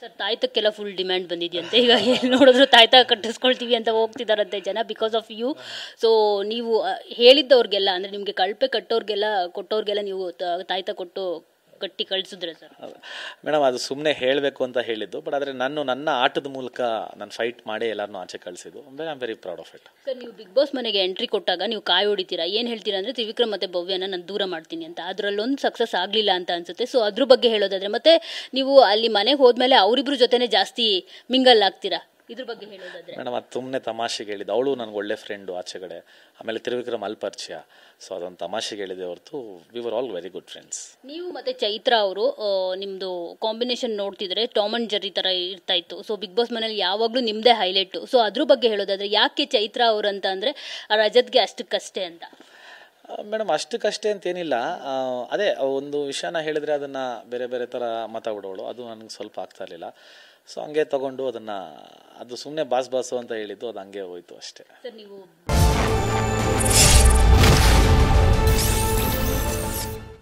Sir ತಾಯ್ತಕ್ಕೆಲ್ಲ full demand ಬಂದಿದೆಯಂತೆ. ಈಗ ಎಲ್ಲಿ ನೋಡಿದ್ರು ತಾಯ್ತ ಕಟ್ಟಿಸ್ಕೊಳ್ತೀವಿ ಅಂತ ಹೋಗ್ತಿದಾರಂತೆ ಜನ ಬಿಕಾಸ್ ಆಫ್ ಯು. ಸೊ ನೀವು ಹೇಳಿದ್ದವ್ರಿಗೆಲ್ಲ ಅಂದರೆ ನಿಮಗೆ ಕಳಪೆ ಕೊಟ್ಟವ್ರಿಗೆಲ್ಲ ನೀವು ತಾಯ್ತ ಕೊಟ್ಟು ಕಟ್ಟಿ ಕಳಿಸಿದ್ರೆ ಸರ್? ಮೇಡಮ್ ಅದು ಸುಮ್ಮನೆ ಹೇಳಬೇಕು ಅಂತ ಹೇಳಿದ್ದು, ಬಟ್ ಆದರೆ ನನ್ನ ಆಟದ ಮೂಲಕ ನಾನು ಫೈಟ್ ಮಾಡಿ ಎಲ್ಲರನ್ನೂ ಆಚೆ ಕಳಿಸಿದ್ದು. I am very proud of it. Sir ನೀವು ಬಿಗ್ ಬಾಸ್ ಮನೆಗೆ ಎಂಟ್ರಿ ಕೊಟ್ಟಾಗ ನೀವು ಕಾಯಿ ಹೊಡಿತೀರಾ, ಏನು ಹೇಳ್ತೀರಾ ಅಂದರೆ ತ್ರಿವಿಕ್ರಮ್ ಮತ್ತು ಭವ್ಯನ ನಾನು ದೂರ ಮಾಡ್ತೀನಿ ಅಂತ. ಅದರಲ್ಲೊಂದು ಸಕ್ಸಸ್ ಆಗಲಿಲ್ಲ ಅಂತ ಅನ್ಸುತ್ತೆ. ಸೊ ಅದ್ರ ಬಗ್ಗೆ ಹೇಳೋದಾದ್ರೆ ಮತ್ತೆ ನೀವು ಅಲ್ಲಿ ಮನೆಗೆ ಹೋದ್ಮೇಲೆ ಅವರಿಬ್ರು ಜೊತೆನೇ ಜಾಸ್ತಿ ಮಿಂಗಲ್ ಆಗ್ತೀರಾ, ಇದ್ರ ಬಗ್ಗೆ ಹೇಳೋದಾದ್ರೆ? ಮೇಡಮ್ ಅದು ಸುಮ್ಮನೆ ತಮಾಷೆಗೆ ಹೇಳಿದ್ದು. ಅವಳು ನನಗೆ ಒಳ್ಳೆ ಫ್ರೆಂಡು ಆಚೆಗಡೆ, ಆಮೇಲೆ ತ್ರಿವಿಕ್ರಮ್ ಅಲ್ಲಿ ಪರಿಚಯ. ಸೊ ಅದೊಂದು ತಮಾಷೆಗೆ ಹೇಳಿದೆ ಹೊರತು we were all very good friends. ನೀವು ಮತ್ತೆ ಚೈತ್ರ ಅವರು ನಿಮ್ಮದು ಕಾಂಬಿನೇಷನ್ ನೋಡ್ತಿದ್ರೆ ಟಾಮ್ ಅಂಡ್ ಜೆರ್ರಿ ಥರ ಇರ್ತಾ ಇತ್ತು. ಸೊ ಬಿಗ್ ಬಾಸ್ ಮನೇಲಿ ಯಾವಾಗಲೂ ನಿಮ್ಮದೇ ಹೈಲೈಟು. ಸೊ ಅದ್ರ ಬಗ್ಗೆ ಹೇಳೋದಾದ್ರೆ ಯಾಕೆ ಚೈತ್ರ ಅವರು ಅಂತ ಅಂದರೆ ರಜತ್ಗೆ ಅಷ್ಟಕ್ಕಷ್ಟೇ ಅಂತ? ಮೇಡಮ್ ಅಷ್ಟಕ್ಕಷ್ಟೇ ಅಂತೇನಿಲ್ಲ. ಅದೇ ಒಂದು ವಿಷಯನ ಹೇಳಿದ್ರೆ ಅದನ್ನು ಬೇರೆ ಬೇರೆ ಥರ ಮಾತಾಡೋಳು, ಅದು ನನಗೆ ಸ್ವಲ್ಪ ಆಗ್ತಾ ಇರಲಿಲ್ಲ. ಸೊ ಹಂಗೆ ತಗೊಂಡು ಅದನ್ನು ಅದು ಸುಮ್ಮನೆ ಬಾಸು ಅಂತ ಹೇಳಿದ್ದು, ಅದು ಹಂಗೆ ಹೋಯ್ತು ಅಷ್ಟೇ. ಸರ್ ನೀವು